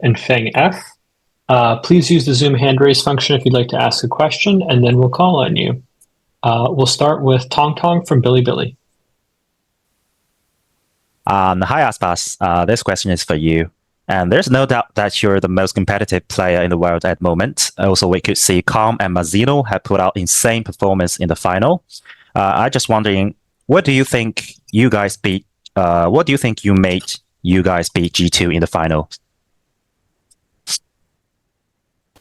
and FengF. Please use the Zoom hand raise function if you'd like to ask a question, and then we'll call on you. We'll start with Tong Tong from Billy Billy. Hi, ASPAS. This question is for you. And there's no doubt that you're the most competitive player in the world at the moment. Also, we could see Calm and Mazzino have put out insane performance in the final. I'm just wondering, what do you think you guys beat? What do you think you made you guys beat G2 in the final?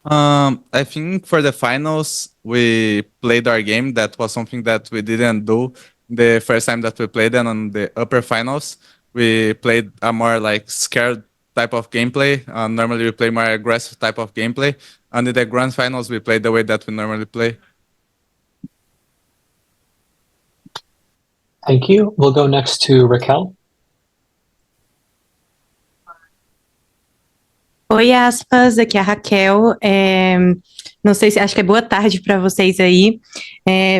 I think for the finals, we played our game. That was something that we didn't do the first time that we played. And on the upper finals, we played a more like scared type of gameplay. Normally, we play more aggressive type of gameplay. And in the grand finals, we played the way that we normally play. Thank you. We'll go next to Raquel. Oi, aspas, aqui é a Raquel. Não sei se acho que é boa tarde para vocês aí.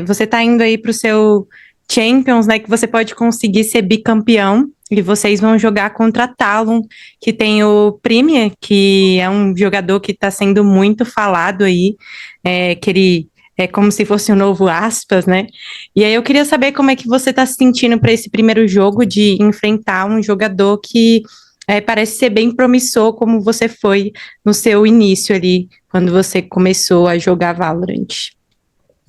Você está indo aí para o seu Champions, né? Que você pode conseguir ser bicampeão e vocês vão jogar contra a Talon, que tem o Premier, que é um jogador que está sendo muito falado aí, que ele é como se fosse um novo aspas, né? E aí eu queria saber como é que você está se sentindo para esse primeiro jogo de enfrentar um jogador que parece ser bem promissor, como você foi no seu início ali, quando você começou a jogar Valorant.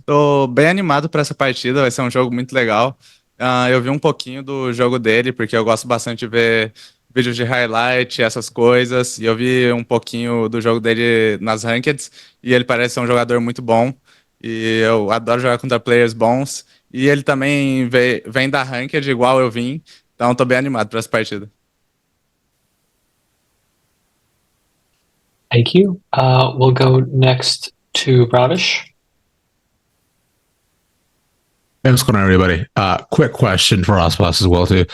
Tô bem animado para essa partida, vai ser um jogo muito legal. Eu vi um pouquinho do jogo dele, porque eu gosto bastante de ver vídeos de highlight, essas coisas, e eu vi um pouquinho do jogo dele nas Rankeds, e ele parece ser um jogador muito bom, e eu adoro jogar contra players bons, e ele também vem da Ranked, igual eu vim, então tô bem animado para essa partida. Thank you. We'll go next to Ravish. Hey, what's going on, everybody? Quick question for ASPAS as well, too.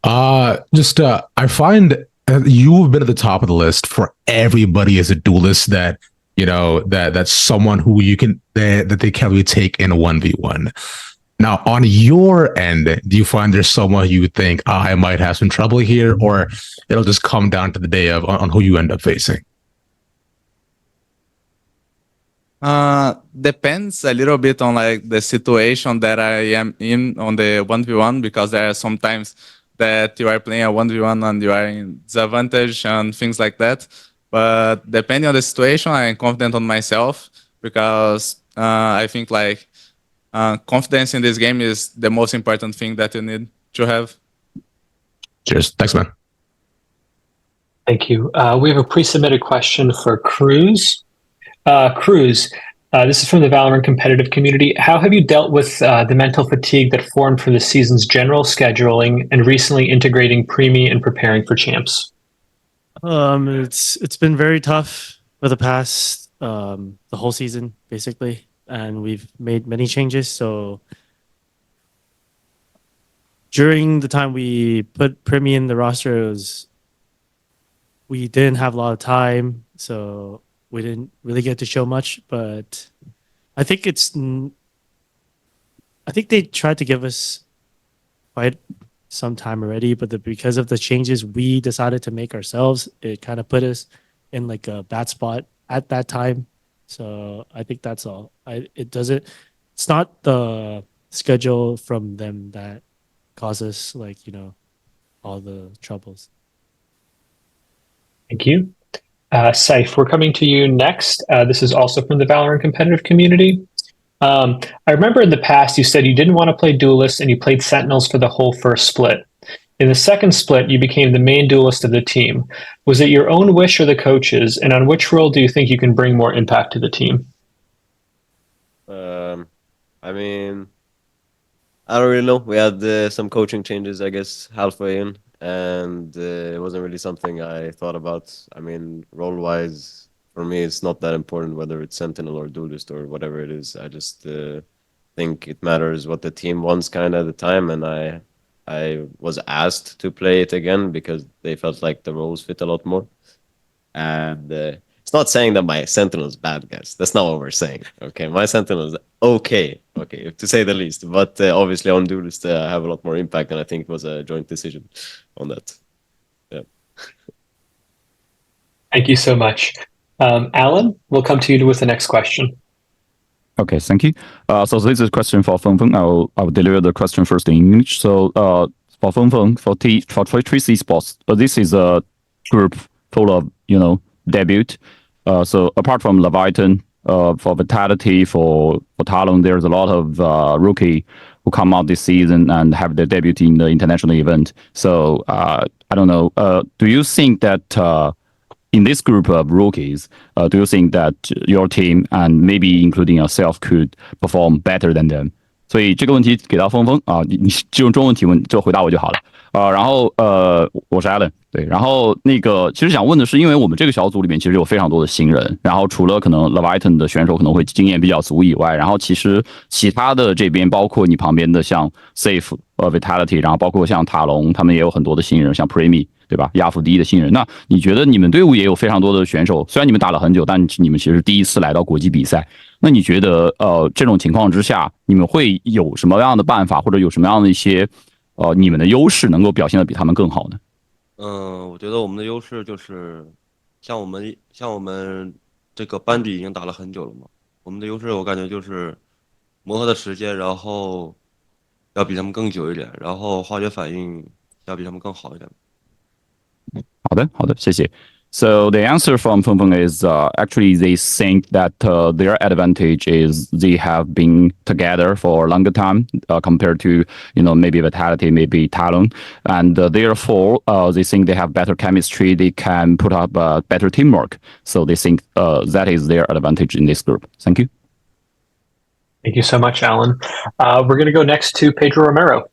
I find you've been at the top of the list for everybody as a duelist that, you know, that's someone who that they can't really take in a 1v1. Now, on your end, do you find there's someone you would think, I might have some trouble here, or it'll just come down to the day of on who you end up facing? Depends a little bit on like the situation that I am in on the 1v1, because there are some times that you are playing a 1v1 and you are in disadvantage and things like that. But depending on the situation, I am confident on myself, because I think like confidence in this game is the most important thing that you need to have. Cheers. Thanks, man. Thank you. We have a pre-submitted question for CRWS. CRWS, this is from the Valorant competitive community. How have you dealt with the mental fatigue that formed from the season's general scheduling and recently integrating Premi and preparing for champs? It's been very tough for the past the whole season, basically, and we've made many changes. So during the time we put Premi in the roster, we didn't have a lot of time, so we didn't really get to show much, but I think they tried to give us quite some time already, but because of the changes we decided to make ourselves, it kind of put us in like a bad spot at that time. So I think that's all. It's not the schedule from them that causes like, you know, all the troubles. Thank you. SAYF, we're coming to you next. This is also from the Valorant competitive community. I remember in the past you said you didn't want to play duelists and you played sentinels for the whole first split. In the second split, you became the main duelist of the team. Was it your own wish or the coaches? And on which role do you think you can bring more impact to the team? I mean, I don't really know. We had some coaching changes, I guess, halfway in. And it wasn't really something I thought about. I mean, role-wise, for me, it's not that important whether it's Sentinel or Duelist or whatever it is. I just think it matters what the team wants kind of at the time, and I was asked to play it again because they felt like the roles fit a lot more. And it's not saying that my Sentinel is bad, guys. That's not what we're saying. Okay, my Sentinel is okay, to say the least. But obviously on Duelist, I have a lot more impact, and I think it was a joint decision on that. Yeah. Thank you so much. Alan, we'll come to you with the next question. Okay, thank you. So this is a question for FengF. I'll deliver the question first in English. So for FengF, for Tracy Sports, this is a group full of debut. So apart from Leviathan, for Vitality, for Talon, there's a lot of rookie who come out this season and have their debut in the international event. So I don't know. Do you think that in this group of rookies, do you think that your team and maybe including yourself could perform better than them? 所以这个问题给到峰峰啊，你就用中文提问就回答我就好了。然后我是 Alan， 对，然后那个其实想问的是，因为我们这个小组里面其实有非常多的新人，然后除了可能 Leviathan 的选手可能会经验比较足以外，然后其实其他的这边包括你旁边的像 SAYF Vitality， 然后包括像塔隆，他们也有很多的新人，像 Premi。对吧？亚服第一的新人，那你觉得你们队伍也有非常多的选手？虽然你们打了很久，但你们其实第一次来到国际比赛。那你觉得这种情况之下，你们会有什么样的办法，或者有什么样的一些你们的优势能够表现的比他们更好呢？我觉得我们的优势就是像我们这个班底已经打了很久了嘛，我们的优势我感觉就是磨合的时间，然后要比他们更久一点，然后化学反应要比他们更好一点。好的，谢谢。So the answer from FengF is actually they think that their advantage is they have been together for a longer time compared to maybe Vitality, maybe Talon, and therefore they think they have better chemistry. They can put up better teamwork. So they think that is their advantage in this group. Thank you. Thank you so much, Alan. We're going to go next to Pedro Romero.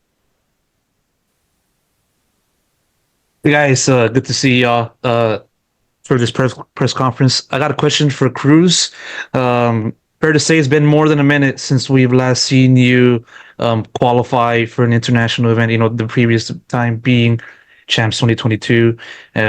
Hey guys, good to see y'all for this press conference. I got a question for Cruz. Fair to say it's been more than a minute since we've last seen you qualify for an international event. The previous time being Champs 2022.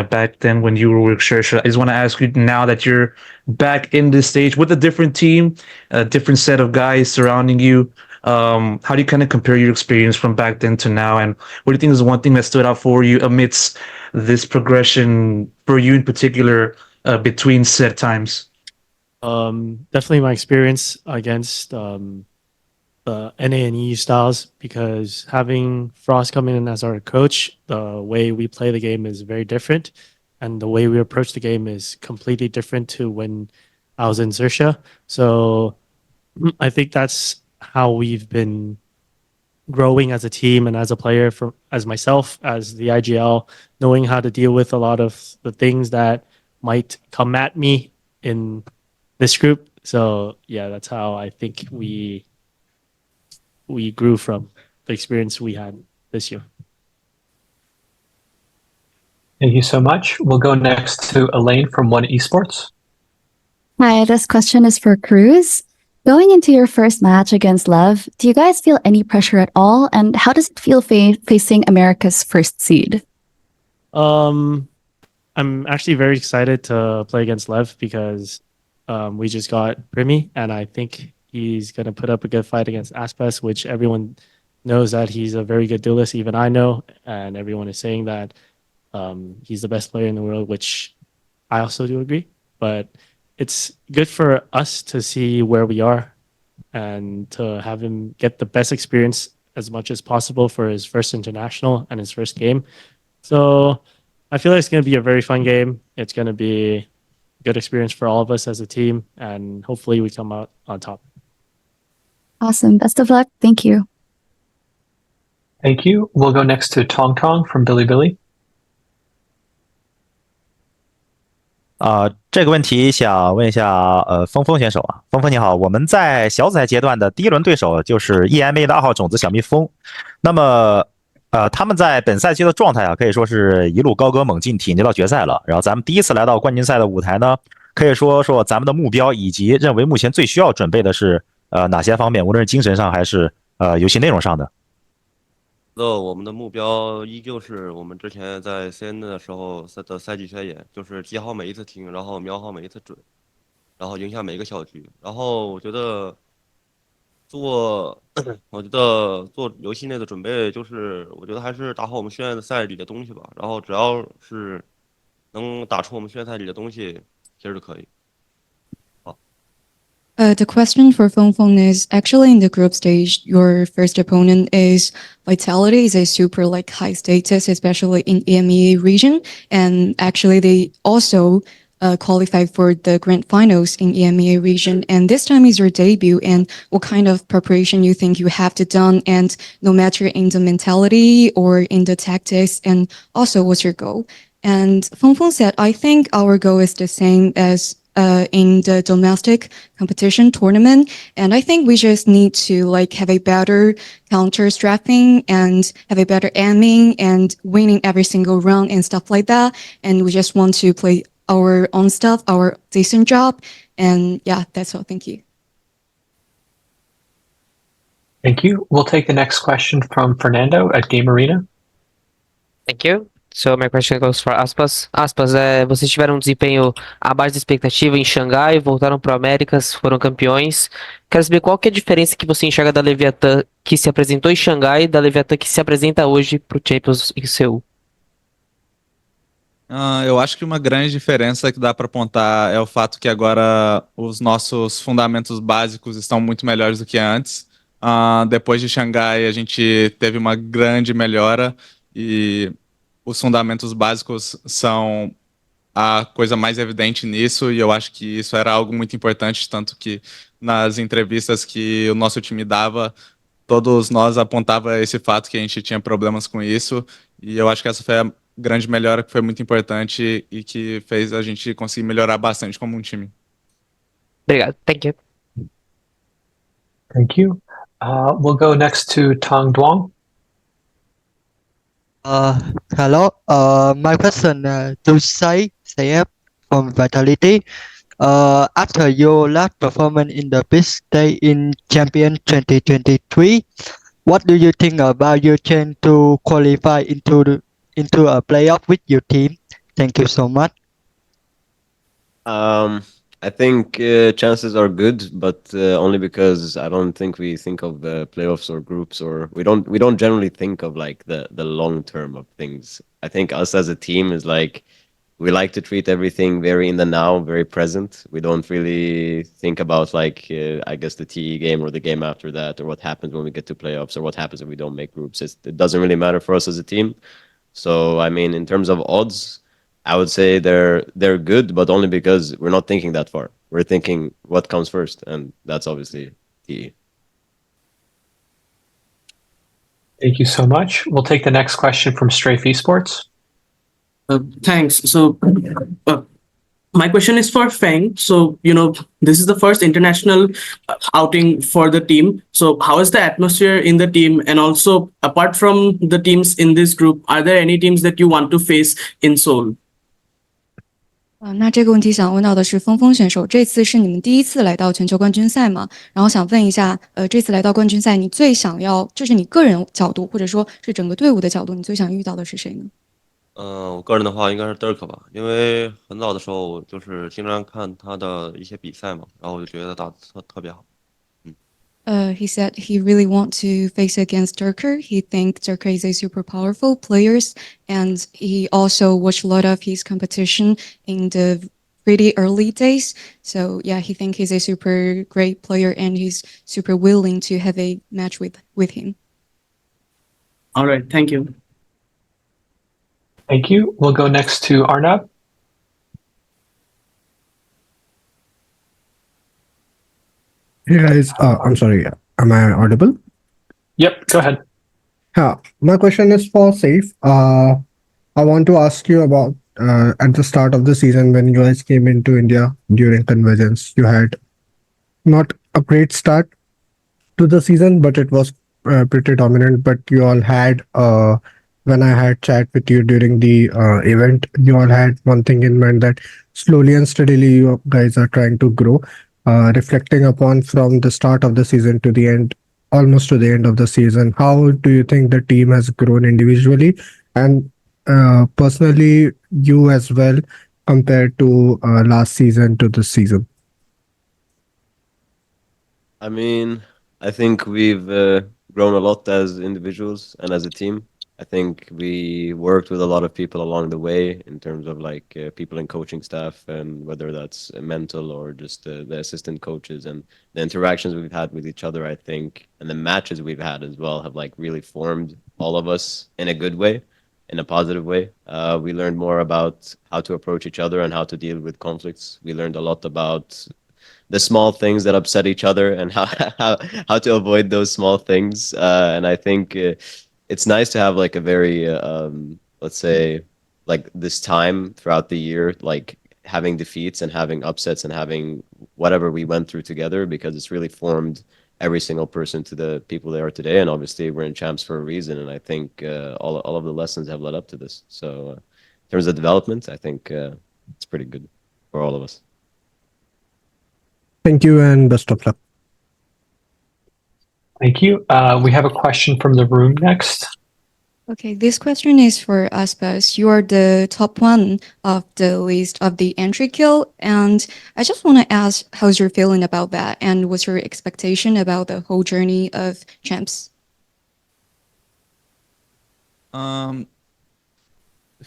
Back then when you were with Shersha. I just want to ask you now that you're back in this stage with a different team, a different set of guys surrounding you. How do you kind of compare your experience from back then to now, and what do you think is one thing that stood out for you amidst this progression for you in particular between set times? Definitely my experience against NA and EU styles, because having Frost come in as our coach, the way we play the game is very different, and the way we approach the game is completely different to when I was in Xerxia. So I think that's how we've been growing as a team and as a player, as myself, as the IGL, knowing how to deal with a lot of the things that might come at me in this group. So yeah, that's how I think we grew from the experience we had this year. Thank you so much. We'll go next to Elaine from One Esports. Hi, this question is for Cruz. Going into your first match against Lev, do you guys feel any pressure at all? And how does it feel facing America's first seed? I'm actually very excited to play against Lev because we just got Primi, and I think he's going to put up a good fight against ASPAS, which everyone knows that he's a very good duelist. Even I know, and everyone is saying that he's the best player in the world, which I also do agree. But it's good for us to see where we are and to have him get the best experience as much as possible for his first international and his first game. So I feel like it's going to be a very fun game. It's going to be a good experience for all of us as a team, and hopefully we come out on top. Awesome. Best of luck. Thank you. Thank you. We'll go next to Tong Tong from Bilibili. 这个问题想问一下，峰选手啊，峰你好，我们在小组赛阶段的第一轮对手就是 EMA 的2号种子小蜜蜂，那么他们在本赛季的状态啊，可以说是一路高歌猛进，挺进到决赛了。然后咱们第一次来到冠军赛的舞台呢，可以说咱们的目标以及认为目前最需要准备的是哪些方面，无论是精神上还是游戏内容上的。我们的目标依旧是我们之前在 CN 的时候的赛季宣言，就是记好每一次停，然后瞄好每一次准，然后赢下每一个小局。然后我觉得做游戏内的准备，就是我觉得还是打好我们训练的赛里的东西吧。然后只要是能打出我们训练赛里的东西，其实就可以。 The question for Feng is actually in the group stage, your first opponent is Vitality, is a super like high status, especially in EMEA region. And actually they also qualified for the grand finals in EMEA region. And this time is your debut, and what kind of preparation you think you have to done, and no matter in the mentality or in the tactics, and also what's your goal? And Feng said, I think our goal is the same as in the domestic competition tournament. And I think we just need to like have a better counter strapping and have a better aiming and winning every single round and stuff like that. And we just want to play our own stuff, our decent job. And yeah, that's all. Thank you. Thank you. We'll take the next question from Fernando at Game Arena. Thank you. So my question goes for Aspas. Aspas, vocês tiveram um desempenho abaixo da expectativa em Xangai, voltaram para o Américas, foram campeões. Quero saber qual que é a diferença que você enxerga da Leviatã que se apresentou em Xangai e da Leviatã que se apresenta hoje para o Champions em Seul. Eu acho que uma grande diferença que dá para apontar é o fato que agora os nossos fundamentos básicos estão muito melhores do que antes. Depois de Xangai, a gente teve uma grande melhora e os fundamentos básicos são a coisa mais evidente nisso, e eu acho que isso era algo muito importante, tanto que nas entrevistas que o nosso time dava, todos nós apontava esse fato que a gente tinha problemas com isso, e eu acho que essa foi a grande melhora que foi muito importante e que fez a gente conseguir melhorar bastante como um time. Obrigado. Thank you. Thank you. We'll go next to Tong Duong. Hello. My question to SAYF from Vitality. After your last performance in the big stage in Champion 2023, what do you think about your chance to qualify into a playoff with your team? Thank you so much. I think chances are good, but only because I don't think we think of playoffs or groups, or we don't generally think of like the long term of things. I think us as a team is like we like to treat everything very in the now, very present. We don't really think about like I guess the TE game or the game after that, or what happens when we get to playoffs, or what happens if we don't make groups. It doesn't really matter for us as a team. So I mean, in terms of odds, I would say they're good, but only because we're not thinking that far. We're thinking what comes first, and that's obviously TE. Thank you so much. We'll take the next question from Strafe Esports. Thanks. So my question is for Feng. So, this is the first international outing for the team. So how is the atmosphere in the team? And also, apart from the teams in this group, are there any teams that you want to face in Seoul? 那这个问题想问到的是峰选手，这次是你们第一次来到全球冠军赛吗？然后想问一下，这次来到冠军赛，你最想要，就是你个人角度，或者说是整个队伍的角度，你最想遇到的是谁呢？我个人的话应该是 Dirk 吧，因为很早的时候就是经常看他的一些比赛嘛，然后我就觉得打得特别好。He said he really want to face against Durker. He thinks Durker is a super powerful players, and he also watched a lot of his competition in the pretty early days. So yeah, he thinks he's a super great player, and he's super willing to have a match with him. All right, thank you. Thank you. We'll go next to Arnab. Hey guys, I'm sorry. Am I audible? Yep, go ahead. My question is for SAYF. I want to ask you about at the start of the season when you guys came into India during Convergence, you had not a great start to the season, but it was pretty dominant. But you all had, when I had chat with you during the event, you all had one thing in mind that slowly and steadily you guys are trying to grow. Reflecting upon from the start of the season to the end, almost to the end of the season, how do you think the team has grown individually and personally, you as well, compared to last season to this season? I mean, I think we've grown a lot as individuals and as a team. I think we worked with a lot of people along the way in terms of like people in coaching staff, and whether that's mental or just the assistant coaches, and the interactions we've had with each other, I think, and the matches we've had as well have like really formed all of us in a good way, in a positive way. We learned more about how to approach each other and how to deal with conflicts. We learned a lot about the small things that upset each other and how to avoid those small things. And I think it's nice to have like a very let's say like this time throughout the year, like having defeats and having upsets and having whatever we went through together, because it's really formed every single person to the people they are today. And obviously we're in champs for a reason, and I think all of the lessons have led up to this. So in terms of development, I think it's pretty good for all of us. Thank you and best of luck. Thank you. We have a question from the room next. Okay, this question is for ASPAS. You are the top one of the list of the entry kill, and I just want to ask how's your feeling about that, and what's your expectation about the whole journey of champs? If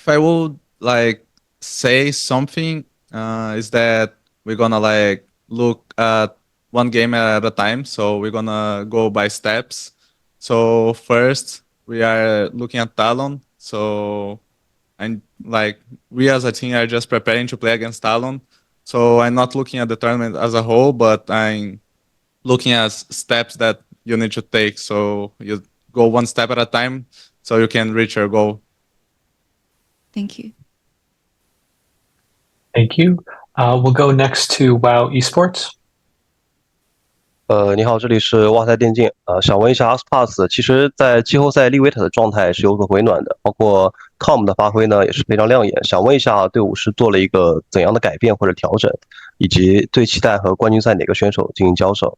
I would like say something, is that we're gonna like look at one game at a time. So we're gonna go by steps. So first we are looking at Talon. So and like we as a team are just preparing to play against Talon. So I'm not looking at the tournament as a whole, but I'm looking at steps that you need to take. So you go one step at a time so you can reach your goal. Thank you. Thank you. We'll go next to WoW Esports. 你好，这里是哇塞电竞。想问一下 ASPAS， 其实在季后赛利维塔的状态是有所回暖的，包括 COM 的发挥呢也是非常亮眼。想问一下队伍是做了一个怎样的改变或者调整，以及最期待和冠军赛哪个选手进行交手？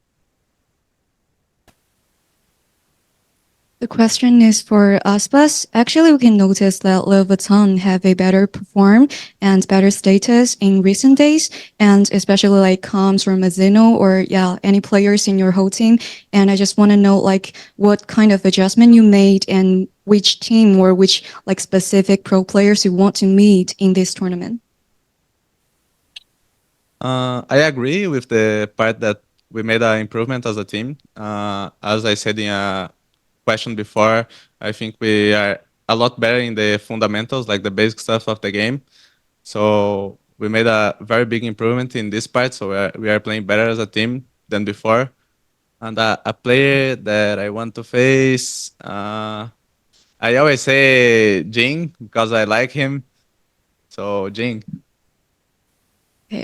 The question is for ASPAS. Actually, we can notice that Leviton have a better perform and better status in recent days, and especially like Coms or Mazino or any players in your whole team. And I just want to know like what kind of adjustment you made and which team or which like specific pro players you want to meet in this tournament. I agree with the part that we made an improvement as a team. As I said in a question before, I think we are a lot better in the fundamentals, like the basic stuff of the game. So we made a very big improvement in this part. So we are playing better as a team than before. And a player that I want to face, I always say Jing because I like him. So Jing.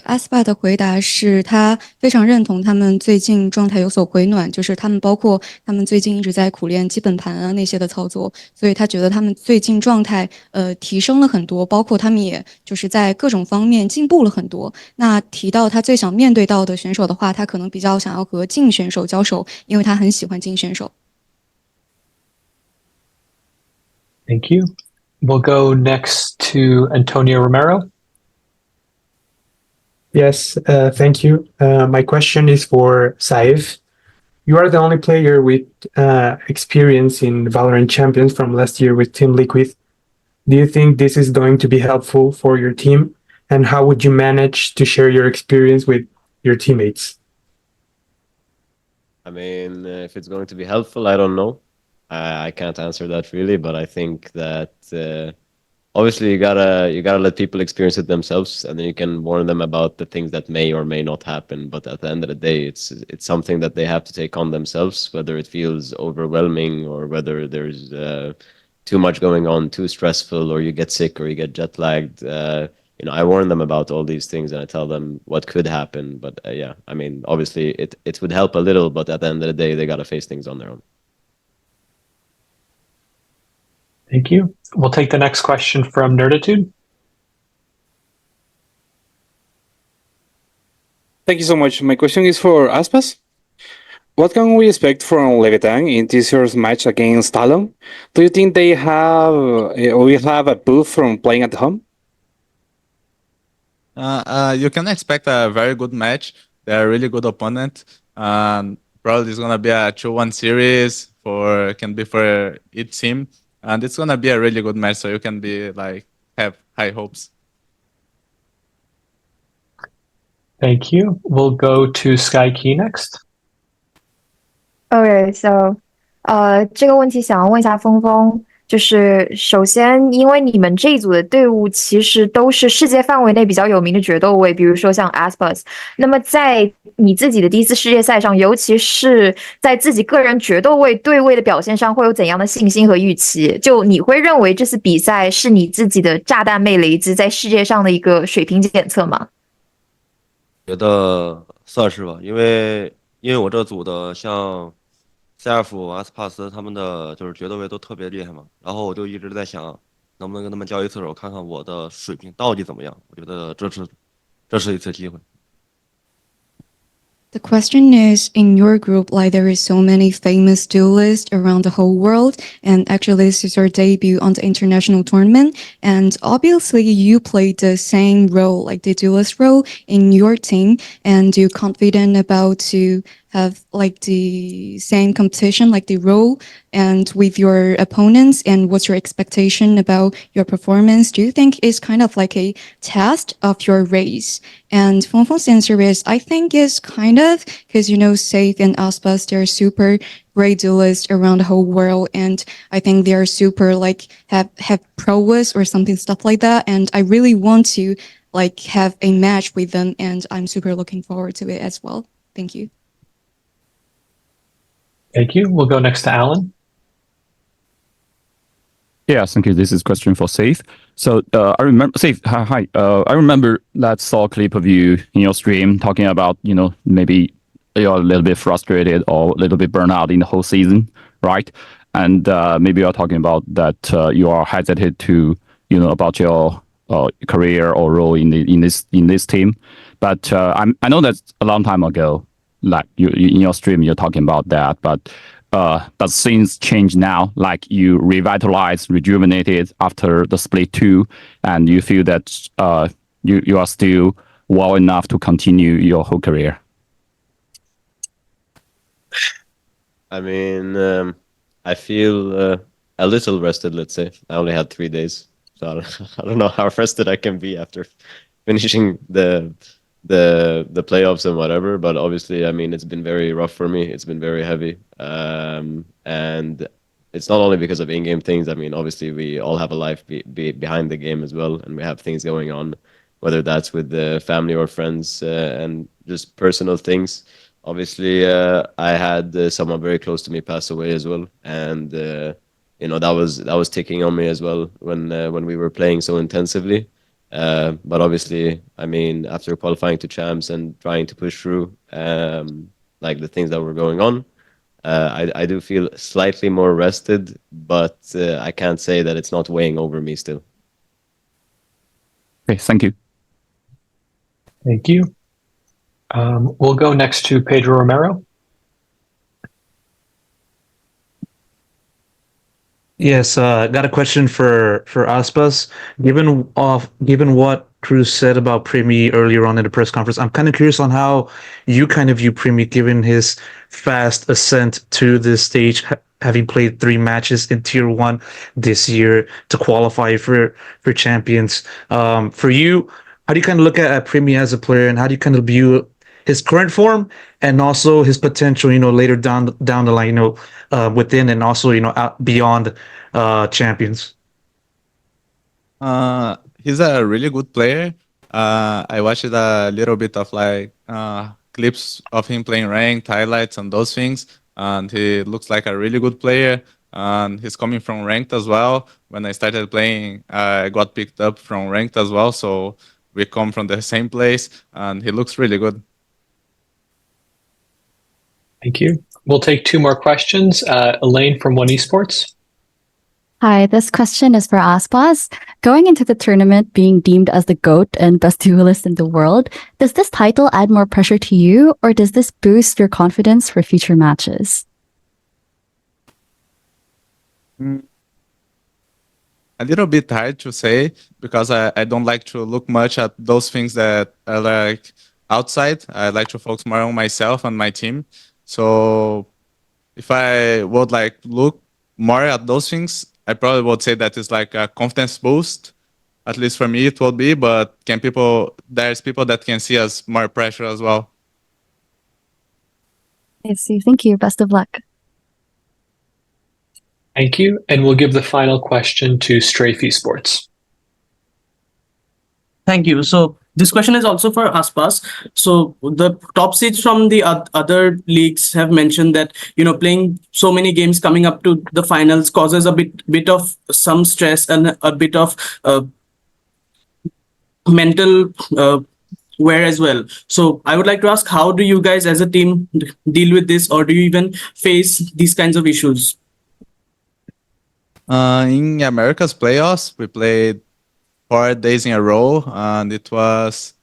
ASPA 的回答是他非常认同他们最近状态有所回暖，就是他们包括他们最近一直在苦练基本盘啊那些的操作，所以他觉得他们最近状态提升了很多，包括他们也就是在各种方面进步了很多。那提到他最想面对到的选手的话，他可能比较想要和净选手交手，因为他很喜欢净选手。Thank you. We'll go next to Antonio Romero. Yes, thank you. My question is for SAYF. You are the only player with experience in Valorant Champions from last year with Team Liquid. Do you think this is going to be helpful for your team? And how would you manage to share your experience with your teammates? I mean, if it's going to be helpful, I don't know. I can't answer that really, but I think that obviously you gotta let people experience it themselves, and then you can warn them about the things that may or may not happen. But at the end of the day, it's something that they have to take on themselves, whether it feels overwhelming or whether there's too much going on, too stressful, or you get sick or you get jet lagged. I warn them about all these things and I tell them what could happen. But yeah, I mean, obviously it would help a little, but at the end of the day, they gotta face things on their own. Thank you. We'll take the next question from Nerditude. Thank you so much. My question is for ASPAS. What can we expect from Levitan in this year's match against Talon? Do you think they will have a booth from playing at home? You can expect a very good match. They're a really good opponent. Probably it's gonna be a 2-1 series for each team. and it's gonna be a really good match. So you can be like have high hopes. Thank you. We'll go to Sky Key next. Okay, so 这个问题想要问一下峰峰，就是首先，因为你们这一组的队伍其实都是世界范围内比较有名的决斗位，比如说像 ASPAS。那么在你自己的第一次世界赛上，尤其是在自己个人决斗位对位的表现上，会有怎样的信心和预期？就你会认为这次比赛是你自己的炸弹妹雷兹在世界上的一个水平检测吗？觉得算是吧，因为我这组的像 CRF、ASPAS 他们的就是决斗位都特别厉害嘛，然后我就一直在想，能不能跟他们交一次手，看看我的水平到底怎么样。我觉得这是一次机会。The question is, in your group, like there is so many famous duelists around the whole world, and actually this is your debut on the international tournament, and obviously you played the same role, like the duelist role in your team, and you're confident about to have like the same competition, like the role and with your opponents, and what's your expectation about your performance? Do you think it's kind of like a test of your race? And Fengfeng's answer is, I think it's kind of, because you know, SAYF and ASPAS, they're super great duelists around the whole world, and I think they're super like have prowess or something stuff like that, and I really want to like have a match with them, and I'm super looking forward to it as well. Thank you. Thank you. We'll go next to Alan. Yeah, thank you. This is a question for SAYF. So I remember SAYF. Hi. I remember that saw a clip of you in your stream talking about maybe you're a little bit frustrated or a little bit burnt out in the whole season, right? And maybe you're talking about that you are hesitant to about your career or role in this team. But I know that's a long time ago. Like you in your stream, you're talking about that, but things change now. Like you revitalized, rejuvenated after the split 2, and you feel that you are still well enough to continue your whole career. I mean, I feel a little rested. Let's say I only had 3 days, so I don't know how rested I can be after finishing the playoffs and whatever. But obviously, I mean, it's been very rough for me. It's been very heavy, and it's not only because of in-game things. I mean, obviously, we all have a life behind the game as well, and we have things going on, whether that's with the family or friends, and just personal things. Obviously, I had someone very close to me pass away as well, and that was ticking on me as well when we were playing so intensively. But obviously, I mean, after qualifying to champs and trying to push through, like the things that were going on, I do feel slightly more rested, but I can't say that it's not weighing over me still. Okay, thank you. Thank you. We'll go next to Pedro Romero. Yes, got a question for ASPAS. Given what Cruz said about Primi earlier on in the press conference, I'm kind of curious on how you kind of view Primi given his fast ascent to this stage, having played 3 matches in Tier 1 this year to qualify for champions. For you, how do you kind of look at Primi as a player, and how do you kind of view his current form and also his potential, later down the line, within and also, out beyond champions? He's a really good player. I watched a little bit of like clips of him playing ranked, highlights, and those things, and he looks like a really good player. And he's coming from ranked as well. When I started playing, I got picked up from ranked as well, so we come from the same place, and he looks really good. Thank you. We'll take 2 more questions. Elaine from One Esports. Hi, this question is for ASPAS. Going into the tournament being deemed as the GOAT and best duelist in the world, does this title add more pressure to you, or does this boost your confidence for future matches? A little bit hard to say, because I don't like to look much at those things that are like outside. I like to focus more on myself and my team. So if I would like look more at those things, I probably would say that it's like a confidence boost. At least for me, it will be. But there's people that can see as more pressure as well. I see. Thank you. Best of luck. Thank you. And we'll give the final question to Strafe Esports. Thank you. So this question is also for ASPAS. So the top seeds from the other leagues have mentioned that, you know, playing so many games coming up to the finals causes a bit of some stress and a bit of mental wear as well. So I would like to ask, how do you guys as a team deal with this, or do you even face these kinds of issues? In America's playoffs, we played 4 days in a row, and it was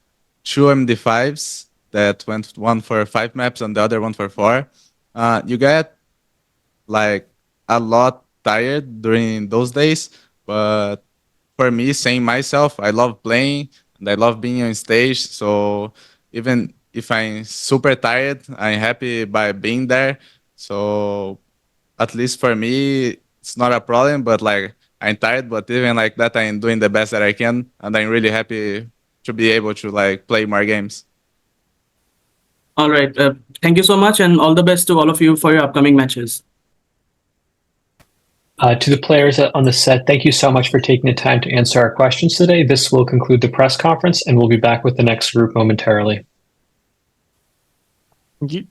2 MD5s that went one for 5 maps and the other one for 4. You get like a lot tired during those days, but for me, saying myself, I love playing and I love being on stage. So even if I'm super tired, I'm happy by being there. So at least for me, it's not a problem, but like I'm tired, but even like that, I'm doing the best that I can. And I'm really happy to be able to like play more games. All right. Thank you so much, and all the best to all of you for your upcoming matches. To the players on the set, thank you so much for taking the time to answer our questions today. This will conclude the press conference, and we'll be back with the next group momentarily. Thank you.